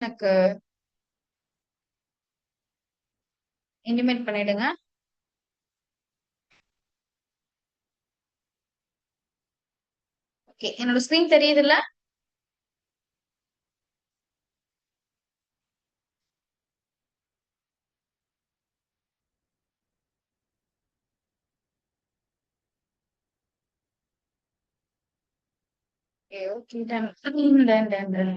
எனக்கு இன்டிமேட் பண்ணிடுங்க. ஓகே, என்னோட ஸ்கிரீன் தெரியுதுல்ல? Okay okay done. Done done done.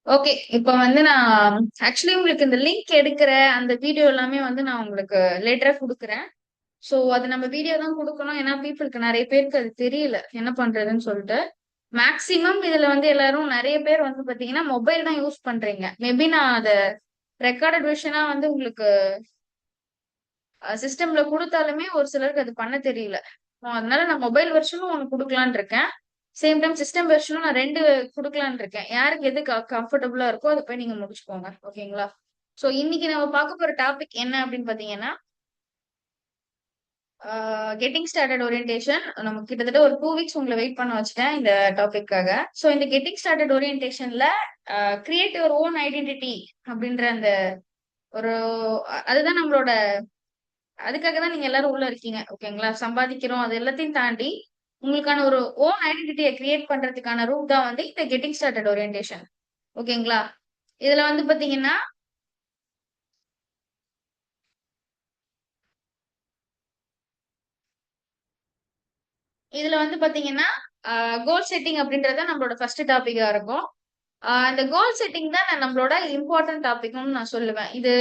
Okay, இப்போ வந்து நான் ஆக்சுவலி உங்களுக்கு இந்த லிங்க் எடுக்கிற அந்த வீடியோ எல்லாமே வந்து நான் உங்களுக்கு லேட்டரா கொடுக்குறேன். ஸோ அது நம்ம வீடியோ தான் கொடுக்கணும், ஏன்னா பீப்புளுக்கு நிறைய பேருக்கு அது தெரியல என்ன பண்றதுன்னு சொல்லிட்டு. மேக்சிமம் இதுல வந்து எல்லாரும் நிறைய பேர் வந்து பாத்தீங்கன்னா மொபைல் தான் யூஸ் பண்றீங்க. மேபி நான் அதை ரெக்கார்டட் விஷனா வந்து உங்களுக்கு சிஸ்டம்ல கொடுத்தாலுமே ஒரு சிலருக்கு அது பண்ண தெரியல. அதனால நான் மொபைல் வெர்ஷனும் ஒன்று கொடுக்கலான்னு இருக்கேன். சேம் டைம் சிஸ்டம் வெர்ஷனும் நான் ரெண்டு கொடுக்கலான்னு இருக்கேன். யாருக்கு எது கம்ஃபர்டபுளா இருக்கோ அதை போய் நீங்க முடிச்சுக்கோங்க. ஓகேங்களா? ஸோ இன்னைக்கு நம்ம பார்க்க போற டாபிக் என்ன அப்படின்னு பாத்தீங்கன்னா, கெட்டிங் ஸ்டார்டட் ஓரியன்டேஷன். நம்ம கிட்டத்தட்ட ஒரு 2 வீக்ஸ் உங்களை வெயிட் பண்ண வச்சுட்டேன் இந்த டாபிக்காக. ஸோ இந்த கெட்டிங் ஸ்டார்டட் ஓரியன்டேஷன்ல கிரியேட் யுவர் ஓன் ஐடென்டிட்டி அப்படின்ற அந்த ஒரு அதுதான் நம்மளோட, அதுக்காக தான் நீங்க எல்லாரும் உள்ள இருக்கீங்க. ஓகேங்களா? சம்பாதிக்கிறோம் அது எல்லாத்தையும் தாண்டி உங்களுக்கான ஒரு ஓன் ஐடென்டிட்டியை கிரியேட் பண்றதுக்கான ரூட் தான் வந்து இந்த கெட்டிங் ஸ்டார்டட் ஓரியன்டேஷன். ஓகேங்களா? இதுல வந்து பாத்தீங்கன்னா, இதுல வந்து பாத்தீங்கன்னா கோல் செட்டிங் அப்படின்றத நம்மளோட ஃபர்ஸ்ட் டாபிக்கா இருக்கும். இந்த கோல் செட்டிங் தான் நம்மளோட இம்பார்ட்டன்ட் டாபிக்னு நான் சொல்லுவேன். இது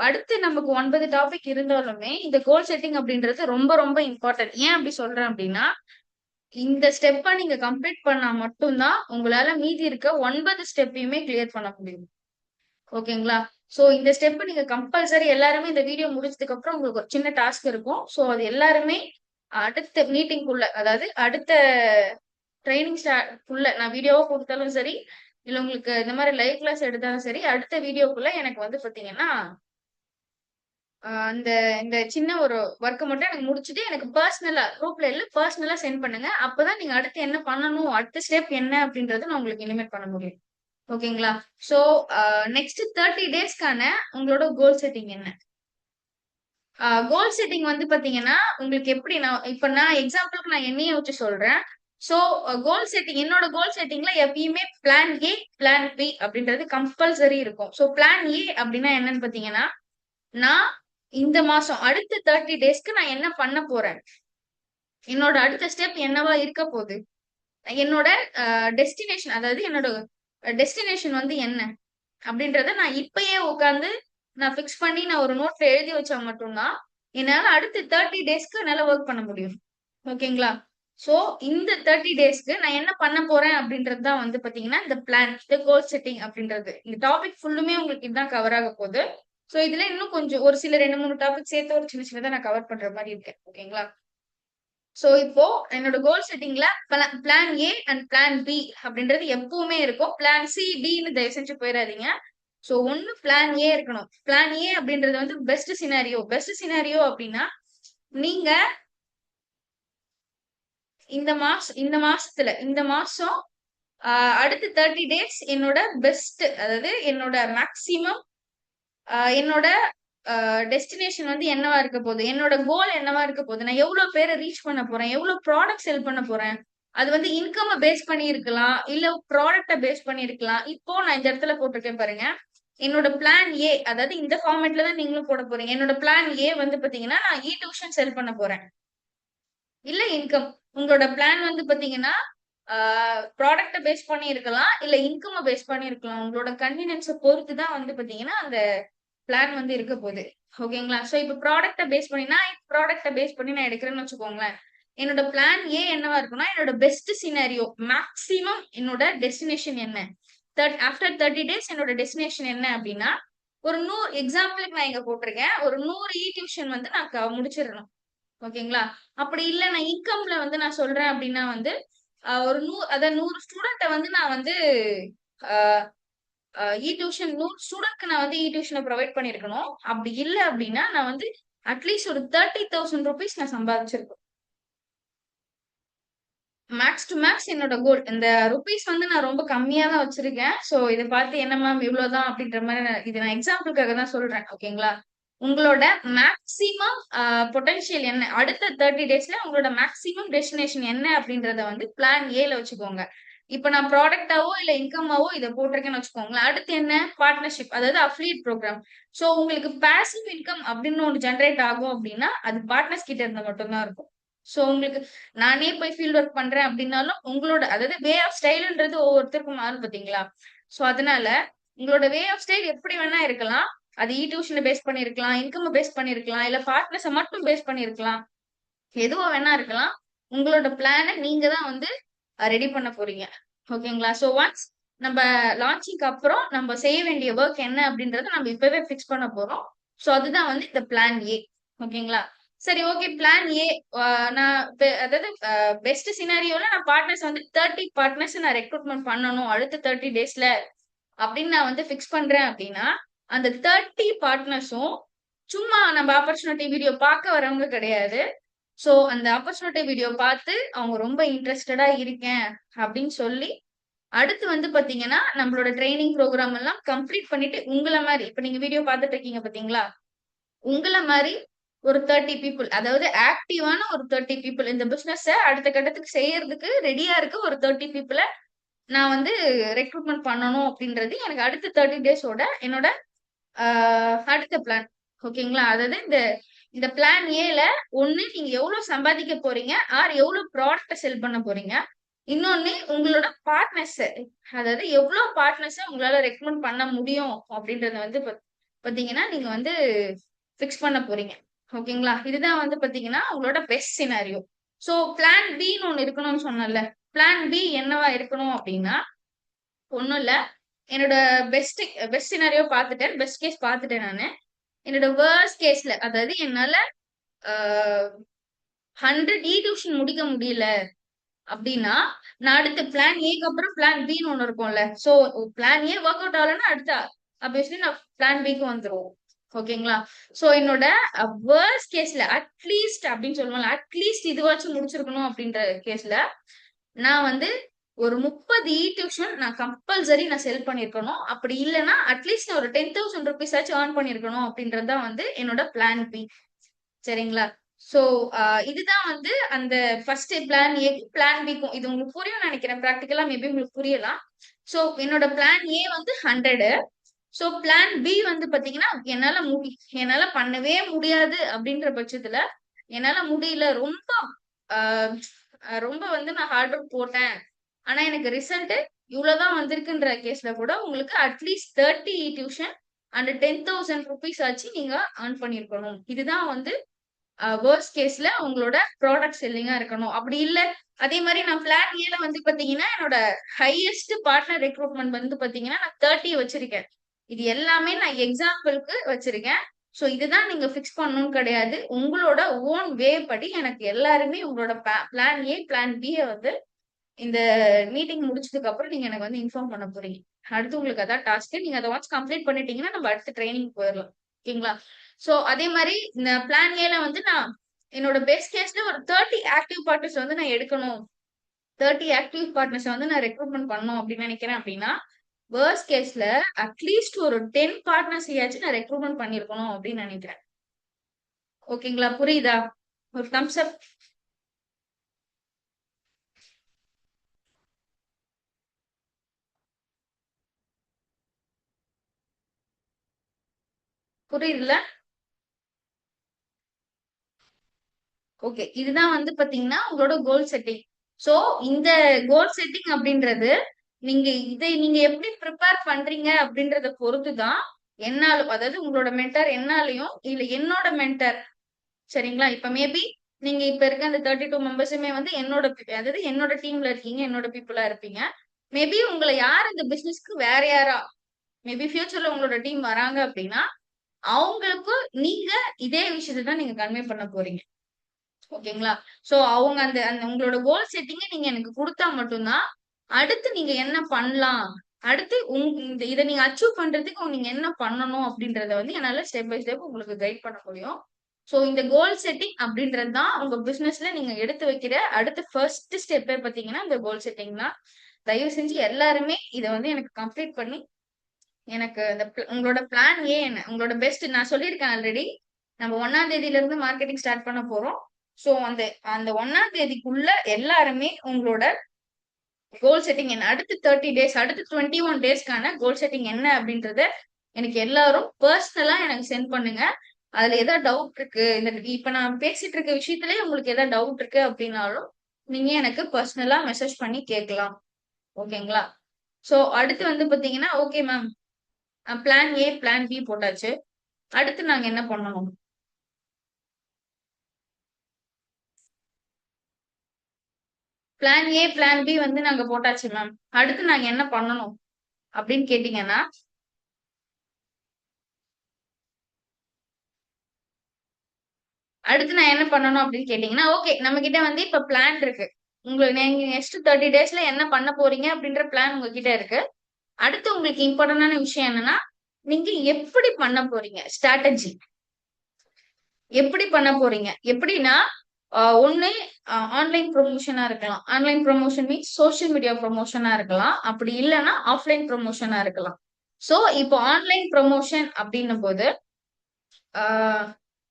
அடுத்து நமக்கு 9 டாபிக் இருந்தாலுமே இந்த கோல் செட்டிங் அப்படின்றது ரொம்ப ரொம்ப இம்பார்ட்டன்ட். ஏன் அப்படி சொல்றேன் அப்படின்னா, இந்த ஸ்டெப்பை நீங்க கம்ப்ளீட் பண்ணா மட்டும்தான் உங்களால மீதி இருக்க 9 ஸ்டெப்பையுமே கிளியர் பண்ண முடியும். ஓகேங்களா? சோ இந்த ஸ்டெப் நீங்க கம்பல்சரி எல்லாருமே இந்த வீடியோ முடிச்சதுக்கு அப்புறம் உங்களுக்கு ஒரு சின்ன டாஸ்க் இருக்கும். சோ அது எல்லாருமே அடுத்த மீட்டிங்குள்ள, அதாவது அடுத்த ட்ரைனிங் குள்ள நான் வீடியோவா கொடுத்தாலும் சரி, இல்ல உங்களுக்கு இந்த மாதிரி லைவ் கிளாஸ் எடுத்தாலும் சரி, அடுத்த வீடியோக்குள்ள எனக்கு வந்து பாத்தீங்கன்னா அந்த இந்த சின்ன ஒரு ஒர்க்கை மட்டும் எனக்கு முடிச்சுட்டு எனக்கு பர்சனலா குரூப்ல இல்ல பர்சனலா சென்ட் பண்ணுங்க. அப்பதான் நீங்க அடுத்து என்ன பண்ணணும், அடுத்த ஸ்டெப் என்ன அப்படின்றத நான் உங்களுக்கு இனிமேட் பண்ண முடியும். ஓகேங்களா? சோ நெக்ஸ்ட் 30 டேஸ்க்கான உங்களோட கோல் செட்டிங் என்ன? கோல் செட்டிங் வந்து பாத்தீங்கன்னா உங்களுக்கு எப்படி, நான் எக்ஸாம்பிளுக்கு நான் என்னையே வச்சு சொல்றேன். சோ கோல் செட்டிங், என்னோட கோல் செட்டிங்ல எப்பயுமே பிளான் ஏ, பிளான் பி அப்படின்றது கம்பல்சரி இருக்கும். சோ பிளான் ஏ அப்படின்னா என்னன்னு பாத்தீங்கன்னா, நான் இந்த மாசம் அடுத்த 30 டேஸ்க்கு நான் என்ன பண்ண போறேன், என்னோட அடுத்த ஸ்டெப் என்னவா இருக்க போகுது, என்னோட டெஸ்டினேஷன், அதாவது என்னோட டெஸ்டினேஷன் வந்து என்ன அப்படின்றத நான் இப்பயே உட்காந்து நான் ஃபிக்ஸ் பண்ணி நான் ஒரு நோட்ல எழுதி வச்சா மட்டும்தான் என்னால அடுத்த 30 டேஸ்க்கு என்னால ஒர்க் பண்ண முடியும். ஓகேங்களா? சோ இந்த 30 டேஸ்க்கு நான் என்ன பண்ண போறேன் அப்படின்றது தான் வந்து பாத்தீங்கன்னா இந்த பிளான், இந்த கோல் செட்டிங் அப்படின்றது. இந்த டாபிக் ஃபுல்லுமே உங்களுக்கு இதுதான் கவர் ஆக போகுது. சோ இதுல இன்னும் கொஞ்சம் ஒரு சில 2 3 டாபிக் சேர்த்து ஒரு சின்ன சின்னதா நான் கவர் பண்ற மாதிரி இருக்கேன். ஓகேங்களா? சோ இப்போ என்னோட கோல் செட்டிங்ல plan A and plan B அப்படின்றது எப்பவுமே இருக்கும். பிளான் சி டின்னு தயவு செஞ்சு போயிடாதீங்க. சோ ஒண்ணு பிளான் ஏ இருக்கணும். பிளான் ஏ அப்படின்றது வந்து பெஸ்ட் சினாரியோ. பெஸ்ட் சினாரியோ அப்படின்னா, நீங்க இந்த மாசம் அடுத்த 30 டேஸ் என்னோட பெஸ்ட், அதாவது என்னோட மேக்சிமம், என்னோட டெஸ்டினேஷன் வந்து என்னவா இருக்க போகுது, என்னோட கோல் என்னவா இருக்க போகுது, நான் எவ்வளவு பேரை ரீச் பண்ண போறேன், எவ்வளவு ப்ராடக்ட் செல் பண்ண போறேன். அது வந்து இன்கம் பேஸ் பண்ணி இருக்கலாம், இல்ல ப்ராடக்ட பேஸ் பண்ணி இருக்கலாம். இப்போ நான் இந்த இடத்துல போட்டிருக்கேன் பாருங்க, என்னோட பிளான் ஏ, அதாவது இந்த ஃபார்மேட்ல தான் நீங்களும் போட போறீங்க. என்னோட பிளான் ஏ வந்து பாத்தீங்கன்னா நான் இ டியூஷன் செல் பண்ண போறேன், இல்ல இன்கம். உங்களோட பிளான் வந்து பாத்தீங்கன்னா ப்ராடக்ட பேஸ் பண்ணி இருக்கலாம், இல்ல இன்கம் பேஸ் பண்ணி இருக்கலாம். உங்களோட கன்வீனியன்ஸை பொறுத்து தான் வந்து பாத்தீங்கன்னா அந்த பிளான் வந்து இருக்க போகுது. ஓகேங்களா? சோ இப்ப ப்ராடக்ட பேஸ் பண்ணினா, ப்ராடக்ட பேஸ் பண்ணி நான் எடுக்கிறேன்னு வச்சுக்கோங்களேன். என்னோட பிளான் ஏ என்னவா இருக்குன்னா, என்னோட பெஸ்ட் சினாரியோ மேக்சிமம் என்னோட டெஸ்டினேஷன் என்ன, ஆஃப்டர் 30 டேஸ் என்னோட டெஸ்டினேஷன் என்ன அப்படின்னா, ஒரு 100 எக்ஸாம்பிளுக்கு நான் இங்க போட்டிருக்கேன், ஒரு 100 இ டியூஷன் வந்து நான் முடிச்சிடணும். ஓகேங்களா? அப்படி இல்ல நான் இன்கம்ல வந்து நான் சொல்றேன் அப்படின்னா வந்து ஒரு 100, அதாவது 100 ஸ்டூடெண்ட்டை வந்து நான் வந்து இ டியூஷன் 100 ஸ்டூடெண்ட்க்கு நான் வந்து இ டியூஷனை ப்ரொவைட் பண்ணிருக்கணும். அப்படி இல்லை அப்படின்னா நான் வந்து அட்லீஸ்ட் ஒரு 30,000 ருபீஸ் நான் சம்பாதிச்சிருக்கேன். மேக்ஸ் டு மேக்ஸ் என்னோட கோல். இந்த ருபீஸ் வந்து நான் ரொம்ப கம்மியா தான் வச்சிருக்கேன். சோ இத பார்த்து என்ன மேம் இவ்வளவுதான் அப்படின்ற மாதிரி இது நான் எக்ஸாம்பிளுக்காக தான் சொல்றேன். ஓகேங்களா? உங்களோட மேக்ஸிமம் பொட்டன்ஷியல் என்ன, அடுத்த 30 டேஸ்ல உங்களோட மேக்ஸிமம் டெஸ்டினேஷன் என்ன அப்படின்றத வந்து பிளான் ஏல வச்சுக்கோங்க. இப்ப நான் ப்ராடக்டாவோ இல்ல இன்கமாவோ இதை போட்டிருக்கேன்னு வச்சுக்கோங்களேன். அடுத்து என்ன, பார்ட்னர்ஷிப், அதாவது அஃபிலியேட் ப்ரோக்ராம். சோ உங்களுக்கு பாசிவ் இன்கம் அப்படின்னு ஒன்று ஜென்ரேட் ஆகும் அப்படின்னா அது பார்ட்னர்ஸ் கிட்ட இருந்து மட்டும்தான் இருக்கும். சோ உங்களுக்கு நானே போய் ஃபீல்ட் ஒர்க் பண்றேன் அப்படின்னாலும் உங்களோட, அதாவது வே ஆஃப் ஸ்டைல்ன்றது ஒவ்வொருத்தருக்கும் மாறும் பாத்தீங்களா? சோ அதனால உங்களோட வே ஆஃப் ஸ்டைல் எப்படி வேணா இருக்கலாம். அது டியூஷனை பேஸ் பண்ணிருக்கலாம், இன்கம் பேஸ் பண்ணிருக்கலாம், இல்ல பார்ட்னர்ஸை மட்டும் பேஸ் பண்ணிருக்கலாம், எதுவா வேணா இருக்கலாம். உங்களோட பிளானை நீங்க தான் வந்து ரெடி பண்ண போறீங்க. ஓகேங்களா? சோ ஒன்ஸ் நம்ம லான்ச்சிங்க்கு அப்புறம் நம்ம செய்ய வேண்டிய ஒர்க் என்ன அப்படின்றத நம்ம இப்பவே பிக்ஸ் பண்ண போறோம். சோ அதுதான் வந்து இந்த பிளான் ஏ. ஓகேங்களா? சரி, ஓகே. பிளான் ஏ, நான் அதாவது பெஸ்ட் சினாரியோல நான் பார்ட்னர்ஸ் வந்து 30 பார்ட்னர்ஸ் நான் ரெக்ரூட்மெண்ட் பண்ணணும் அடுத்த 30 டேஸ்ல அப்படின்னு நான் வந்து பிக்ஸ் பண்றேன் அப்படின்னா அந்த 30 பார்ட்னர்ஸும் சும்மா நம்ம ஆப்பர்ச்சுனிட்டி வீடியோ பார்க்க வரவங்க கிடையாது. சோ அந்த ஆப்பர்ச்சுனிட்டி வீடியோ பார்த்து அவங்க ரொம்ப இன்ட்ரெஸ்டடா இருக்கேன் அப்படின்னு சொல்லி அடுத்து வந்து பாத்தீங்கன்னா நம்மளோட ட்ரைனிங் ப்ரோக்ராம் எல்லாம் கம்ப்ளீட் பண்ணிட்டு உங்களை மாதிரி, இப்ப நீங்க வீடியோ பார்த்துட்டு இருக்கீங்க பாத்தீங்களா, உங்களை மாதிரி ஒரு 30 பீப்புள், அதாவது ஆக்டிவான ஒரு 30 பீப்புள் இந்த பிசினஸ் அடுத்த கட்டத்துக்கு செய்யறதுக்கு ரெடியா இருக்கு ஒரு 30 பீப்புளை நான் வந்து ரெக்ரூட்மெண்ட் பண்ணணும் அப்படின்றது எனக்கு அடுத்த 30 டேஸோட என்னோட அடுத்த பிளான். ஓகேங்களா? அதாவது இந்த இந்த பிளான் ஏல ஒண்ணு நீங்க எவ்வளவு சம்பாதிக்க போறீங்க, ஆர் எவ்வளவு ப்ராடக்ட் செல் பண்ண போறீங்க, இன்னொன்னு உங்களோட பார்ட்னர்ஸ், அதாவது எவ்வளவு பார்ட்னர்ஸ் உங்களால ரெக்கமெண்ட் பண்ண முடியும் அப்படின்றத வந்து பாத்தீங்கன்னா நீங்க வந்து பிக்ஸ் பண்ண போறீங்க. ஓகேங்களா? இதுதான் வந்து பாத்தீங்கன்னா உங்களோட பெஸ்ட் சினாரியோ. சோ பிளான் பின்னு ஒண்ணு இருக்கணும்னு சொன்னல. பிளான் பி என்னவா இருக்கணும் அப்படின்னா, ஒண்ணும் இல்ல, என்னோட பெஸ்ட் பெஸ்ட் சினாரியோ பார்த்துட்டேன், பெஸ்ட் கேஸ் பார்த்துட்டேன் நானு. என்னோட வேர்ஸ்ட் கேஸ்ல, அதாவது என்னால 100 டியூஷன் முடிக்க முடியல அப்படின்னா நான் அடுத்த பிளான் ஏக்கு அப்புறம் பிளான் பின்னு ஒண்ணு இருக்கும்ல. So plan A work out ஆகலன்னா அடுத்த ஆப்வியஸ்லி நான் பிளான் பிக்கு வந்துருவோம். ஓகேங்களா? சோ என்னோட வேர்ஸ்ட் கேஸ்ல அட்லீஸ்ட் அப்படின்னு சொல்லுவாங்க, அட்லீஸ்ட் இதுவாச்சும் முடிச்சிருக்கணும் அப்படின்ற கேஸ்ல நான் வந்து ஒரு 30 டியூஷன் நான் கம்பல்சரி நான் செல் பண்ணிருக்கணும். அப்படி இல்லைன்னா அட்லீஸ்ட் ஒரு 10,000 ருபீஸ் ஆச்சும் ஏர்ன் பண்ணிருக்கணும் அப்படின்றதுதான் வந்து என்னோட பிளான் பி. சரிங்களா? சோ இதுதான் வந்து அந்த ஃபர்ஸ்ட் பிளான் ஏ பிளான் பிக்கும். இது உங்களுக்கு புரியும் நினைக்கிறேன், ப்ராக்டிக்கலா மேபி உங்களுக்கு புரியலாம். சோ என்னோட பிளான் ஏ வந்து 100. சோ பிளான் பி வந்து பாத்தீங்கன்னா என்னால பண்ணவே முடியாது அப்படின்ற பட்சத்துல, என்னால முடியல, ரொம்ப ஆஹ் ரொம்ப வந்து நான் ஹார்ட் ஒர்க் போட்டேன் ஆனா எனக்கு ரிசல்ட் இவ்வளவுதான் வந்திருக்குன்ற கேஸ்ல கூட உங்களுக்கு அட்லீஸ்ட் 30 டியூஷன் அண்ட் 10,000 ருபீஸ் ஆச்சு நீங்க earn பண்ணிருக்கணும். இதுதான் வந்து வேர்ஸ்ட் கேஸ்ல உங்களோட ப்ராடக்ட் செல்லிங்கா இருக்கணும். அப்படி இல்ல, அதே மாதிரி நான் பிளான் ஏல வந்து பாத்தீங்கன்னா என்னோட ஹையஸ்ட் பார்ட்னர் ரெக்ரூட்மெண்ட் வந்து பாத்தீங்கன்னா நான் 30 வச்சிருக்கேன். இது எல்லாமே நான் எக்ஸாம்பிளுக்கு வச்சிருக்கேன். சோ இதுதான் நீங்க பிக்ஸ் பண்ணணும்னு கிடையாது. உங்களோட ஓன் வே படி எனக்கு எல்லாருமே உங்களோட பிளான் ஏ பிளான் பி வந்து இந்த மீட்டிங் முடிச்சதுக்கு அப்புறம் நீங்க எனக்கு வந்து இன்ஃபார்ம் பண்ண போறீங்க. அடுத்து உங்களுக்கு அதான் டாஸ்க். நீங்க அதை வாட்ச் கம்ப்ளீட் பண்ணிட்டீங்கன்னா நம்ம அடுத்த ட்ரைனிங் போயிடலாம். ஓகேங்களா? சோ அதே மாதிரி இந்த பிளான் ஏல வந்து நான் என்னோட பெஸ்ட் கேஸ்ல ஒரு 30 ஆக்டிவ் பார்ட்னர்ஸ் வந்து நான் எடுக்கணும், 30 ஆக்டிவ் பார்ட்னர்ஸ் வந்து நான் ரெக்ரூட்மெண்ட் பண்ணணும் அப்படின்னு நினைக்கிறேன் அப்படின்னா வேர்ஸ்ட் கேஸ்ல அட்லீஸ்ட் ஒரு 10 பார்ட்னர்ஸ் ஆச்சும் நான் ரெக்ரூட்மெண்ட் பண்ணிருக்கணும் அப்படின்னு நினைக்கிறேன். ஓகேங்களா? புரியுதா? ஒரு தம்ஸ் அப். புரியுதுல? ஓகே, இதுதான் வந்து பாத்தீங்கன்னா உங்களோட கோல் செட்டிங். சோ இந்த கோல் செட்டிங் அப்படின்றது நீங்க இதை நீங்க எப்படி ப்ரிப்பேர் பண்றீங்க அப்படின்றத பொறுத்துதான் என்னாலும், அதாவது உங்களோட மென்டர் என்னாலையும் இல்ல என்னோட மென்டர், சரிங்களா? இப்ப மேபி நீங்க இப்ப இருக்க அந்த 32 மெம்பர்ஸுமே வந்து என்னோட அதாவது என்னோட டீம்ல இருக்கீங்க, என்னோட பீப்புளா இருப்பீங்க. மேபி உங்களை யார் இந்த பிசினஸ்க்கு வேற யாரா மேபி ஃபியூச்சர்ல உங்களோட டீம் வராங்க அப்படின்னா அவங்களுக்கு நீங்க இதே விஷயத்தை தான் நீங்க கன்வே பண்ண போறீங்க. ஓகேங்களா? சோ அவங்க அந்த அந்த உங்களோட கோல் செட்டிங்க நீங்க எனக்கு கொடுத்தா மட்டும்தான் அடுத்து நீங்க என்ன பண்ணலாம், அடுத்து இந்த இதை நீங்க அச்சீவ் பண்றதுக்கு நீங்க என்ன பண்ணணும் அப்படின்றத வந்து என்னால ஸ்டெப் பை ஸ்டெப் உங்களுக்கு கைட் பண்ண முடியும். ஸோ இந்த கோல் செட்டிங் அப்படின்றது தான் உங்க பிசினஸ்ல நீங்க எடுத்து வைக்கிற அடுத்த ஃபர்ஸ்ட் ஸ்டெப்பே பார்த்தீங்கன்னா இந்த கோல் செட்டிங் தான். தயவு செஞ்சு எல்லாருமே இதை வந்து எனக்கு கம்ப்ளீட் பண்ணி எனக்கு அந்த உங்களோட பிளான் ஏ என்ன, உங்களோட பெஸ்ட் நான் சொல்லியிருக்கேன் ஆல்ரெடி. நம்ம 1ஆம் தேதியில இருந்து மார்க்கெட்டிங் ஸ்டார்ட் பண்ண போறோம். ஸோ அந்த அந்த 1ஆம் தேதிக்குள்ள எல்லாருமே உங்களோட கோல் செட்டிங் என்ன, அடுத்து 30 டேஸ், அடுத்து 21 டேஸ்க்கான கோல் செட்டிங் என்ன அப்படின்றத எனக்கு எல்லாரும் பர்சனலா எனக்கு சென்ட் பண்ணுங்க. அதுல ஏதாவது டவுட் இருக்கு, இந்த இப்ப நான் பேசிட்டு இருக்க விஷயத்திலேயே உங்களுக்கு ஏதாவது டவுட் இருக்கு அப்படின்னாலும் நீங்க எனக்கு பர்சனலா மெசேஜ் பண்ணி கேட்கலாம். ஓகேங்களா? சோ அடுத்து வந்து பாத்தீங்கன்னா, okay ma'am, plan A plan B போட்டாச்சு. அடுத்து நாங்க என்ன பண்ணணும்? பிளான் ஏ பிளான் பி வந்து நாங்க போட்டாச்சு மேம். அடுத்து நாங்க என்ன பண்ணணும் அப்படின்னு கேட்டீங்கன்னா, அடுத்து நான் என்ன பண்ணணும் அப்படின்னு கேட்டீங்கன்னா, ஓகே நம்ம கிட்ட வந்து இப்ப பிளான் இருக்கு. உங்களுக்கு நீங்க நெக்ஸ்ட் 30 டேஸ்ல என்ன பண்ண போறீங்க அப்படின்ற பிளான் உங்ககிட்ட இருக்கு. அடுத்து உங்களுக்கு இம்பார்ட்டன்டான விஷயம் என்னன்னா, நீங்க எப்படி பண்ண போறீங்க, ஸ்ட்ராட்டஜி எப்படி பண்ண போறீங்க. எப்படின்னா ஒண்ணு ஆன்லைன் ப்ரொமோஷனா இருக்கலாம். Online promotion means social media ப்ரொமோஷனா இருக்கலாம். அப்படி இல்லைன்னா ஆஃப்லைன் ப்ரொமோஷனா இருக்கலாம். சோ இப்போ ஆன்லைன் ப்ரொமோஷன் அப்படின்னும் போது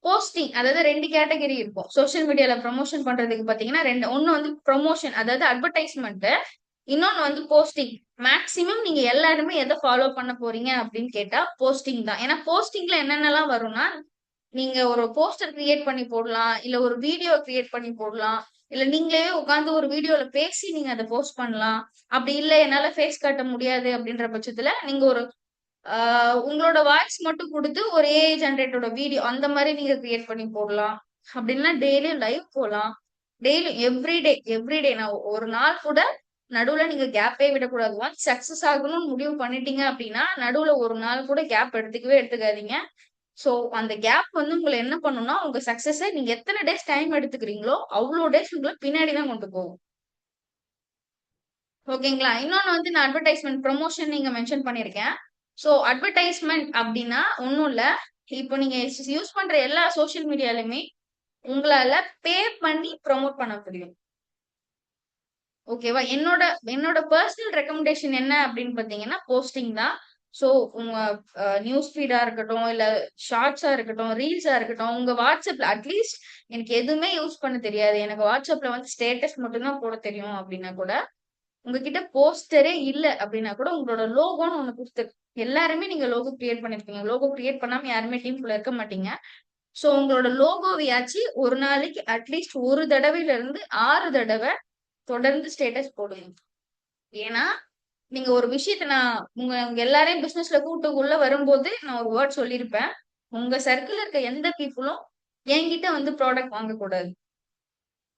போஸ்டிங், அதாவது 2 கேட்டகரி இருக்கும். சோஷியல் மீடியால ப்ரொமோஷன் பண்றதுக்கு பாத்தீங்கன்னா ஒண்ணு வந்து ப்ரொமோஷன், அதாவது அட்வர்டைஸ்மெண்ட். இன்னொன்னு வந்து போஸ்டிங். மேக்சிமம் நீங்க எல்லாருமே எதை ஃபாலோ பண்ண போறீங்க அப்படின்னு கேட்டா போஸ்டிங் தான். ஏன்னா போஸ்டிங்ல என்னென்னலாம் வரும்னா, நீங்க ஒரு போஸ்டர் கிரியேட் பண்ணி போடலாம், இல்ல ஒரு வீடியோ கிரியேட் பண்ணி போடலாம், இல்ல நீங்களே உட்காந்து ஒரு வீடியோல பேசி நீங்க அதை போஸ்ட் பண்ணலாம். அப்படி இல்ல என்னால ஃபேஸ் காட்ட முடியாது அப்படின்ற பட்சத்துல நீங்க ஒரு உங்களோட வாய்ஸ் மட்டும் கொடுத்து ஒரு ஏஐ ஜென்ரேட்டோட வீடியோ அந்த மாதிரி நீங்க கிரியேட் பண்ணி போடலாம். அப்படின்னா டெய்லியும் லைவ் போலாம். டெய்லி எவ்ரிடே நான் ஒரு நாள் கூட நடுவுல நீங்க கேப்பே விடக்கூடாது. ஒன்ஸ் சக்சஸ் ஆகணும்னு முடிவு பண்ணிட்டீங்க அப்படின்னா நடுவுல ஒரு நாள் கூட கேப் எடுத்துக்காதீங்க. சோ அந்த கேப் வந்து உங்களை என்ன பண்ணும்னா, உங்க சக்சஸ நீங்க எத்தனை டேஸ் டைம் எடுத்துக்கிறீங்களோ அவ்வளோ டேஸ் உங்களை பின்னாடி தான் கொண்டு போகும். ஓகேங்களா? இன்னொன்னு வந்து நான் அட்வர்டைஸ்மெண்ட் ப்ரொமோஷன் நீங்க மென்ஷன் பண்ணிருக்கேன். சோ அட்வர்டைஸ்மெண்ட் அப்படின்னா ஒண்ணும் இல்ல. இப்போ நீங்க யூஸ் பண்ற எல்லா சோஷியல் மீடியாலுமே உங்களால பே பண்ணி ப்ரோமோட் பண்ண முடியும். ஓகேவா? என்னோட என்னோட பர்சனல் ரெக்கமெண்டேஷன் என்ன அப்படின்னு பாத்தீங்கன்னா போஸ்டிங் தான். சோ உங்க நியூஸ் ஃபீடா இருக்கட்டும், இல்ல ஷார்ட்ஸா இருக்கட்டும், ரீல்ஸா இருக்கட்டும், உங்க வாட்ஸ்அப்ல அட்லீஸ்ட் எனக்கு எதுவுமே யூஸ் பண்ண தெரியாது, எனக்கு வாட்ஸ்அப்ல வந்து ஸ்டேட்டஸ் மட்டும்தான் போட தெரியும் அப்படின்னா கூட, உங்ககிட்ட போஸ்டரே இல்ல அப்படின்னா கூட உங்களோட லோகோன்னு ஒண்ணு கொடுத்து, எல்லாருமே நீங்க லோகோ கிரியேட் பண்ணிருப்பீங்க. லோகோ கிரியேட் பண்ணாம யாருமே டீமுக்குள்ள இருக்க மாட்டீங்க. சோ உங்களோட லோகோவையாச்சு ஒரு நாளைக்கு அட்லீஸ்ட் ஒரு தடவையில இருந்து 6 தடவை தொடர்ந்து ஸ்டேட்டஸ் போடுங்க. ஏன்னா நீங்க ஒரு விஷயத்த நான் உங்க எல்லாரையும் பிசினஸ்ல கூட்டுக்குள்ள வரும்போது நான் ஒரு வேர்ட் சொல்லியிருப்பேன். உங்க சர்க்கிள் இருக்க எந்த பீப்புளும் என்கிட்ட வந்து ப்ராடக்ட் வாங்கக்கூடாது.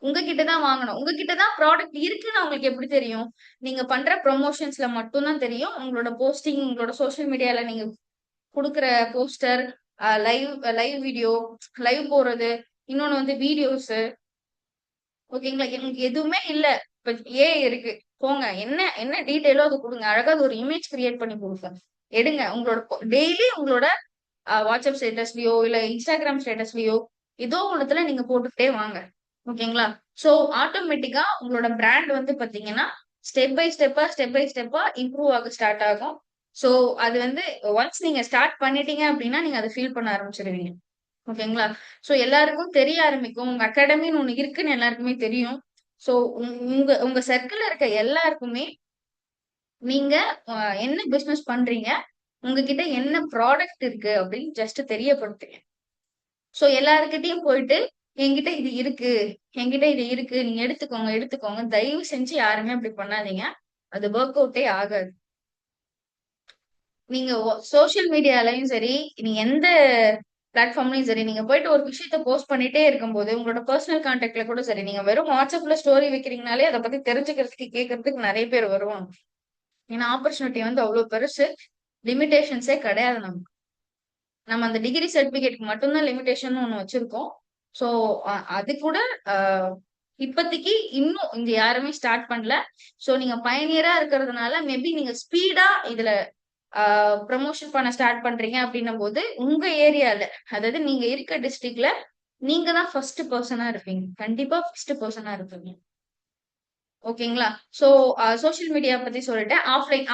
உங்ககிட்ட தான் வாங்கணும். உங்ககிட்ட தான் ப்ராடக்ட் இருக்குன்னு அவங்களுக்கு எப்படி தெரியும்? நீங்க பண்ற ப்ரொமோஷன்ஸ்ல மட்டும்தான் தெரியும். உங்களோட போஸ்டிங், உங்களோட சோஷியல் மீடியால நீங்க குடுக்குற poster, live live video, live போறது, இன்னொன்னு வந்து வீடியோஸ். ஓகேங்களா? எனக்கு எதுவுமே இல்ல. இப்ப ஏஐ இருக்கு. போங்க. என்ன என்ன டீடைலோ அது குடுங்க. அழகா அது ஒரு இமேஜ் கிரியேட் பண்ணி குடுங்க. எடுங்க. உங்களோட டெய்லி உங்களோட வாட்ஸ்அப் ஸ்டேட்டஸ்லயோ, இல்ல இன்ஸ்டாகிராம் ஸ்டேட்டஸ்லயோ ஏதோ ஒண்ணுத்துல நீங்க போட்டுக்கிட்டே வாங்க. ஓகேங்களா? சோ ஆட்டோமேட்டிக்கா உங்களோட பிராண்ட் வந்து பாத்தீங்கன்னா ஸ்டெப் பை ஸ்டெப்பா இம்ப்ரூவ் ஆக ஸ்டார்ட் ஆகும். சோ அது வந்து ஒன்ஸ் நீங்க ஸ்டார்ட் பண்ணிட்டீங்க அப்படின்னா நீங்க அதை ஃபீல் பண்ண ஆரம்பிச்சிருவீங்க. ஓகேங்களா? சோ எல்லாருக்கும் தெரிய ஆரம்பிக்கும். உங்க அகாடமின்னு ஒண்ணு இருக்குன்னு எல்லாருக்குமே தெரியும். சோ உங்க உங்க சர்க்கிள்ல இருக்க எல்லாருக்குமே நீங்க என்ன பிசினஸ் பண்றீங்க? உங்ககிட்ட என்ன ப்ராடக்ட் இருக்கு அப்படின்னு ஜஸ்ட் தெரியப்படுத்துங்க. சோ எல்லார்கிட்டயும் போயிட்டு என்கிட்ட இது இருக்கு, என்கிட்ட இது இருக்கு, நீங்க எடுத்துக்கோங்க, எடுத்துக்கோங்க. தயவு செஞ்சு யாருமே அப்படி பண்ணாதீங்க. அது ஒர்க் அவுட்டே ஆகாது. நீங்க சோசியல் மீடியாலயும் சரி, நீங்க எந்த பிளாட்ஃபார்ம்லயும் சரி, நீங்க போயிட்டு ஒரு விஷயத்த போஸ்ட் பண்ணிட்டே இருக்கும்போது, உங்களோட பர்சனல் கான்டாக்ட்ல கூட சரி, நீங்க வெறும் வாட்ஸ்அப்ல ஸ்டோரி வைக்கிறீங்கனாலே அதை பத்தி தெரிஞ்சுக்கிறதுக்கு, கேட்கறதுக்கு நிறைய பேர் வருவாங்க. ஏன்னா ஆப்பர்ச்சுனிட்டி வந்து அவ்வளவு பெருசு. லிமிடேஷன்ஸே கிடையாது நமக்கு. நம்ம அந்த டிகிரி சர்டிபிகேட்க்கு மட்டும்தான் லிமிடேஷன் ஒண்ணு வச்சிருக்கோம். சோ அது கூட ஆஹ் இப்போதைக்கு இன்னும் இங்க யாருமே ஸ்டார்ட் பண்ணல. சோ நீங்க பயனியரா இருக்கிறதுனால மேபி நீங்க ஸ்பீடா இதுல ப்ரமோஷன் பண்ண ஸ்டார்ட் பண்றீங்க அப்படின்னும் போது உங்க ஏரியால, அதாவது நீங்க இருக்க டிஸ்ட்ரிக்ட்ல நீங்க தான் ஃபர்ஸ்ட் பர்சனா இருப்பீங்க. கண்டிப்பா ஃபர்ஸ்ட் பர்சனா இருப்பீங்க. ஓகேங்களா? சோ சோசியல் மீடியா பத்தி சொல்லிட்டேன்.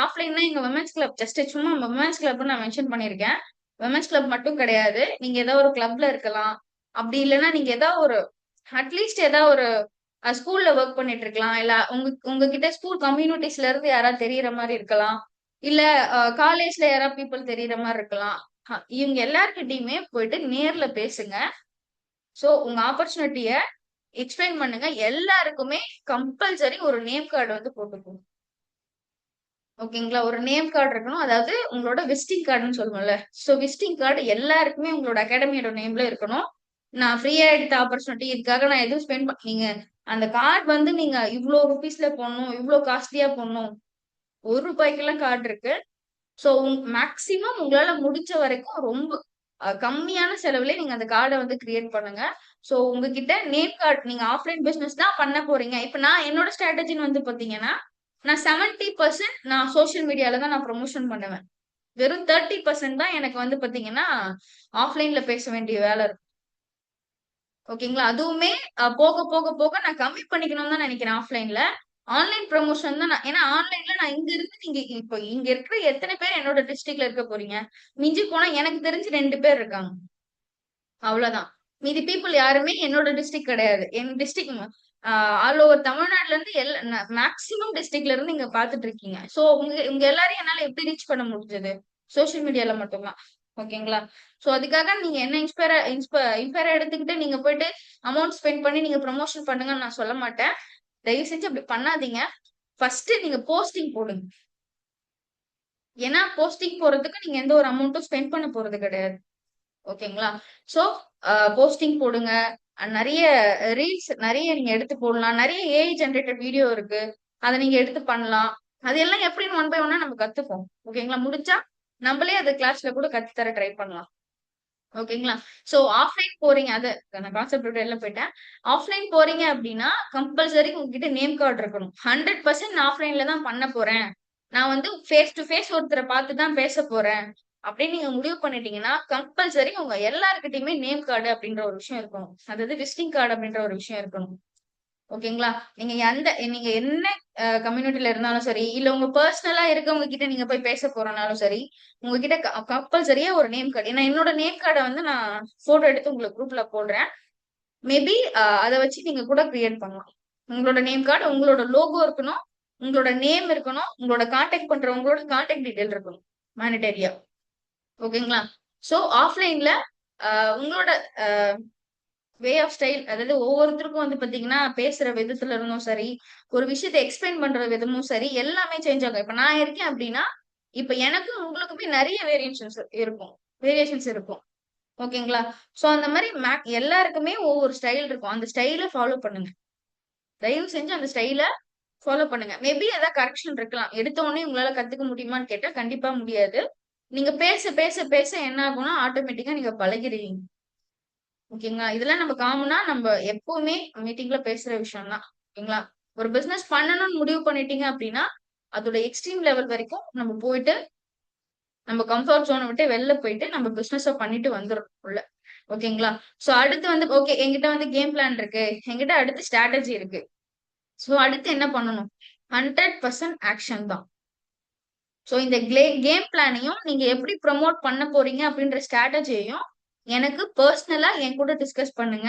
ஆஃப்லைன்னா எங்க விமென்ஸ் கிளப் ஜஸ்ட் சும்மா விமென்ஸ் கிளப்னு நான் மென்ஷன் பண்ணியிருக்கேன். விமென்ஸ் கிளப் மட்டும் கிடையாது. நீங்க ஏதோ ஒரு கிளப்ல இருக்கலாம். அப்படி இல்லைன்னா நீங்க ஏதோ ஒரு அட்லீஸ்ட் ஏதோ ஒரு ஸ்கூல்ல ஒர்க் பண்ணிட்டு இருக்கலாம். இல்ல உங்ககிட்ட ஸ்கூல் கம்யூனிட்டிஸ்ல இருந்து யாராவது தெரியற மாதிரி இருக்கலாம். இல்ல காலேஜ்ல யாராவது பீப்புள் தெரியற மாதிரி இருக்கலாம். இவங்க எல்லார்கிட்டயுமே போயிட்டு நேர்ல பேசுங்க. சோ உங்க ஆப்பர்ச்சுனிட்டிய எக்ஸ்பிளைன் பண்ணுங்க. எல்லாருக்குமே கம்பல்சரி ஒரு நேம் கார்டு வந்து போட்டுக்கணும். ஓகேங்களா? ஒரு நேம் கார்டு இருக்கணும். அதாவது உங்களோட விசிட்டிங் கார்டுன்னு சொல்லுவோம்ல. சோ விசிட்டிங் கார்டு எல்லாருக்குமே உங்களோட அகாடமியோட நேம்ல இருக்கணும். நான் ஃப்ரீயா எடுத்த ஆப்பர்ச்சுனிட்டி இதுக்காக நான் எதுவும் ஸ்பெண்ட் பண்ணீங்க. அந்த கார்டு வந்து நீங்க இவ்ளோ ருபீஸ்ல போடணும், இவ்ளோ காஸ்ட்லியா போடணும். ₹1 கார்டு இருக்கு. சோ மேக்ஸிமம் உங்களால முடிஞ்ச வரைக்கும் ரொம்ப கம்மியான செலவுலயே நீங்க அந்த கார்ட வந்து கிரியேட் பண்ணுங்க. சோ உங்ககிட்ட நேம் கார்ட் நீங்க ஆஃப்லைன் பிசினஸ் தான் பண்ண போறீங்க. இப்ப நான் என்னோட ஸ்ட்ராட்டஜின்னு வந்து பாத்தீங்கன்னா, நான் 70% நான் சோசியல் மீடியால தான் நான் ப்ரொமோஷன் பண்ணுவேன். வெறும் 30% தான் எனக்கு வந்து பாத்தீங்கன்னா, ஆஃப்லைன்ல பேச வேண்டிய வேலை இருக்கும். ஓகேங்களா? அதுவுமே போக போக போக நான் கம்மி பண்ணிக்கணும்னு தான் நினைக்கிறேன் ஆஃப்லைன்ல. ஆன்லைன் ப்ரமோஷன் தான் நான் ஏன்னா ஆன்லைன்ல நான் இங்க இருந்து நீங்க இப்போ இங்க இருக்கிற எத்தனை பேர் என்னோட டிஸ்ட்ரிக்ட்ல இருக்க போறீங்க? மிஞ்சி போனா எனக்கு தெரிஞ்சு 2 பேர் இருக்காங்க. அவ்வளவுதான். மீதி பீப்புள் யாருமே என்னோட டிஸ்ட்ரிக்ட் கிடையாது. என் டிஸ்ட்ரிக்ட் ஆல் ஓவர் தமிழ்நாட்டுல இருந்து மேக்ஸிமம் டிஸ்ட்ரிக்ட்ல இருந்து இங்க பாத்துட்டு இருக்கீங்க. சோ உங்க உங்க எல்லாரையும் என்னால எப்படி ரீச் பண்ண முடிஞ்சது? சோசியல் மீடியால மட்டும்தான். ஓகேங்களா? சோ அதுக்காக நீங்க என்ன இன்ஸ்பயரா எடுத்துக்கிட்டு நீங்க போயிட்டு அமௌண்ட் ஸ்பெண்ட் பண்ணி நீங்க ப்ரமோஷன் பண்ணுங்கன்னு நான் சொல்ல மாட்டேன். தயவு செஞ்சு அப்படி பண்ணாதீங்க. ஃபர்ஸ்ட் நீங்க போஸ்டிங் போடுங்க. ஏன்னா போஸ்டிங் போறதுக்கு நீங்க எந்த ஒரு அமௌண்ட்டும் ஸ்பெண்ட் பண்ண போறது கிடையாது. ஓகேங்களா? சோ போஸ்டிங் போடுங்க. நிறைய ரீல்ஸ் நிறைய நீங்க எடுத்து போடலாம். நிறைய ஏஐ ஜெனரேட்டட் வீடியோ இருக்கு. அத நீங்க எடுத்து பண்ணலாம். அது எல்லாம் எப்படின்னு ஒன் பை ஒன்னா நம்ம கத்துப்போம். ஓகேங்களா? முடிஞ்சா நம்மளே அது கிளாஸ்ல கூட கத்து தர ட்ரை பண்ணலாம். ஓகேங்களா? சோ ஆஃப்லைன் போறீங்க அது நான் கான்செப்ட் விட்டு வெளில போயிட்டேன். ஆஃப்லைன் போறீங்க அப்படின்னா கம்பல்சரி உங்ககிட்ட நேம் கார்டு இருக்கணும். 100% நான் ஆஃப்லைன்ல தான் பண்ண போறேன். நான் வந்து ஃபேஸ் டு ஃபேஸ் ஒருத்தரை பார்த்து தான் பேச போறேன். அப்படின்னு நீங்க முடிவு பண்ணிட்டீங்கன்னா கம்பல்சரி உங்க எல்லார்கிட்டயுமே நேம் கார்டு அப்படின்ற ஒரு விஷயம் இருக்கணும். அதாவது விசிட்டிங் கார்டு அப்படின்ற ஒரு விஷயம் இருக்கணும். ஓகேங்களா? நீங்க என்ன கம்யூனிட்டில இருந்தாலும் சரி, இல்ல உங்க பர்சனலா இருக்கவங்க கிட்ட நீங்க போய் பேச போறனாலும் சரி, உங்ககிட்ட கம்பல்சரியா ஒரு நேம் கார்டு. ஏன்னா என்னோட நேம் கார்ட வந்து நான் போட்டோ எடுத்து உங்களுக்கு குரூப்ல போடுறேன். மேபி அத வச்சு நீங்க கூட கிரியேட் பண்ணலாம். உங்களோட நேம் கார்டு, உங்களோட லோகோ இருக்கணும், உங்களோட நேம் இருக்கணும், உங்களோட கான்டாக்ட் பண்றவங்களோட கான்டாக்ட் டீடைல் இருக்கணும். மேனிடரியா. ஓகேங்களா? சோ ஆஃப்லைன்ல உங்களோட வே ஆஃப் ஸ்டைல் அதாவது ஒவ்வொருத்தருக்கும் வந்து பாத்தீங்கன்னா பேசுற விதத்துல இருந்தும் சரி ஒரு விஷயத்தை எக்ஸ்பிளைன் பண்ற விதமும் சரி எல்லாமே சேஞ்ச் ஆகும். இப்ப நான் இருக்கேன் அப்படின்னா இப்ப எனக்கும் உங்களுக்குமே நிறைய வேரியேஷன்ஸ் இருக்கும். ஓகேங்களா? சோ அந்த மாதிரி எல்லாருக்குமே ஒவ்வொரு ஸ்டைல் இருக்கும். அந்த ஸ்டைல ஃபாலோ பண்ணுங்க. தயவு செஞ்சு அந்த ஸ்டைல ஃபாலோ பண்ணுங்க. மேபி ஏதாவது கரெக்ஷன் இருக்கலாம். எடுத்த உடனே உங்களால கத்துக்க முடியுமான்னு கேட்டா கண்டிப்பா முடியாது. நீங்க பேச பேச பேச என்ன ஆகும்னா ஆட்டோமேட்டிக்கா நீங்க பழகிடுவீங்க. ஓகேங்களா? இதெல்லாம் நம்ம காமனா நம்ம எப்பவுமே மீட்டிங்ல பேசுற விஷயம் தான். ஓகேங்களா? ஒரு பிசினஸ் பண்ணணும்னு முடிவு பண்ணிட்டீங்க அப்படின்னா, அதோட எக்ஸ்ட்ரீம் லெவல் வரைக்கும் நம்ம போயிட்டு, நம்ம கம்ஃபர்ட் ஜோன விட்டு வெளில போயிட்டு நம்ம பிசினஸ பண்ணிட்டு வந்துரணும் உள்ள. ஓகேங்களா? சோ அடுத்து வந்து ஓகே என்கிட்ட வந்து கேம் பிளான் இருக்கு. என்கிட்ட அடுத்து ஸ்ட்ராட்டஜி இருக்கு. சோ அடுத்து என்ன பண்ணணும்? 100% ஆக்ஷன் தான். சோ இந்த கேம் பிளானையும் நீங்க எப்படி ப்ரமோட் பண்ண போறீங்க அப்படின்ற ஸ்ட்ராட்டஜியையும் எனக்கு பர்சனலா என் கூட டிஸ்கஸ் பண்ணுங்க.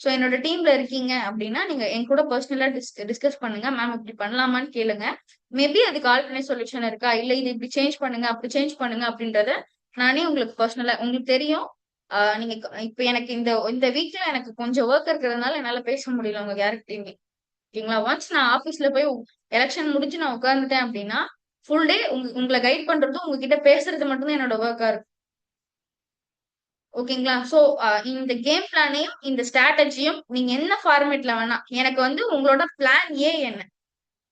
சோ என்னோட டீம்ல இருக்கீங்க அப்படின்னா நீங்க என் கூட பர்சனலா டிஸ்கஸ் பண்ணுங்க. மேம் இப்படி பண்ணலாமான்னு கேளுங்க. மேபி அதுக்கு ஆல்டர்னேட் சொல்யூஷன் இருக்கா? இல்ல இது இப்படி சேஞ்ச் பண்ணுங்க, அப்படி சேஞ்ச் பண்ணுங்க அப்படின்றத நானே உங்களுக்கு பர்சனலா உங்களுக்கு தெரியும். நீங்க இப்ப எனக்கு இந்த இந்த வீக்ல எனக்கு கொஞ்சம் ஒர்க் இருக்கிறதுனால என்னால பேச முடியல உங்க யாருக்கிட்டையுமே. ஓகேங்களா? ஒன்ஸ் நான் ஆபீஸ்ல போய் எலெக்ஷன் முடிஞ்சு நான் உட்கார்ந்துட்டேன் அப்படின்னா ஃபுல் டே உங்களை கைட் பண்றதும் உங்ககிட்ட பேசுறது மட்டும் தான் என்னோட ஒர்க்கா இருக்கும். ஓகேங்களா? சோ இந்த கேம் பிளானையும் இந்த ஸ்ட்ராட்டஜியும் நீங்க என்ன ஃபார்மேட்ல வேணா எனக்கு வந்து உங்களோட பிளான் ஏ என்ன,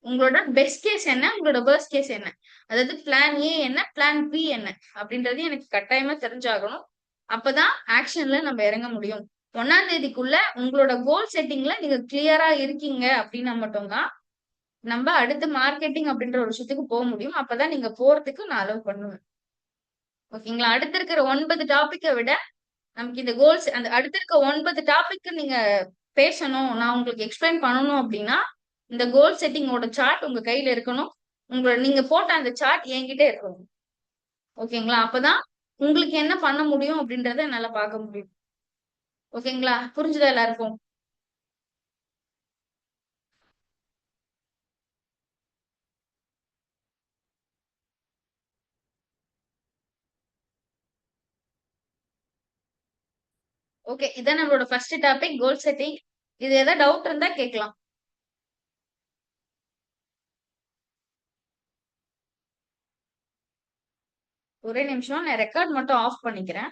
உங்களோட பெஸ்ட் கேஸ் என்ன, உங்களோட வர்ஸ்ட் கேஸ் என்ன, அதாவது பிளான் ஏ என்ன, பிளான் பி என்ன அப்படின்றது எனக்கு கட்டாயமா தெரிஞ்சாகணும். அப்பதான் ஆக்ஷன்ல நம்ம இறங்க முடியும். 1ஆம் தேதிக்குள்ள உங்களோட கோல் செட்டிங்ல நீங்க கிளியரா இருக்கீங்க அப்படின்னா மட்டும்தான் நம்ம அடுத்து மார்க்கெட்டிங் அப்படின்ற ஒரு விஷயத்துக்கு போக முடியும். அப்பதான் நீங்க போறதுக்கு நான் அலோவ் பண்ணுவேன். ஓகேங்களா? அடுத்து இருக்கிற 9 டாபிக்கை விட நமக்கு இந்த கோல்ஸ் அந்த அடுத்த இருக்க 9 டாபிக் நீங்க பேசணும், நான் உங்களுக்கு எக்ஸ்பிளைன் பண்ணணும் அப்படின்னா இந்த கோல் செட்டிங்கோட சார்ட் உங்க கையில இருக்கணும். நீங்க போட்ட அந்த சார்ட் என்கிட்ட இருக்கணும். ஓகேங்களா? அப்பதான் உங்களுக்கு என்ன பண்ண முடியும் அப்படின்றத என்னால பார்க்க முடியும். ஓகேங்களா? புரிஞ்சுதா எல்லாருக்கும்? ஓகே, இதான் நம்மளோட ஃபர்ஸ்ட் டாபிக், கோல் செட்டிங். இது ஏதாவது டவுட் இருந்தா கேட்கலாம். ஒரே நிமிஷம், நான் ரெக்கார்ட் மட்டும் ஆஃப் பண்ணிக்கிறேன்.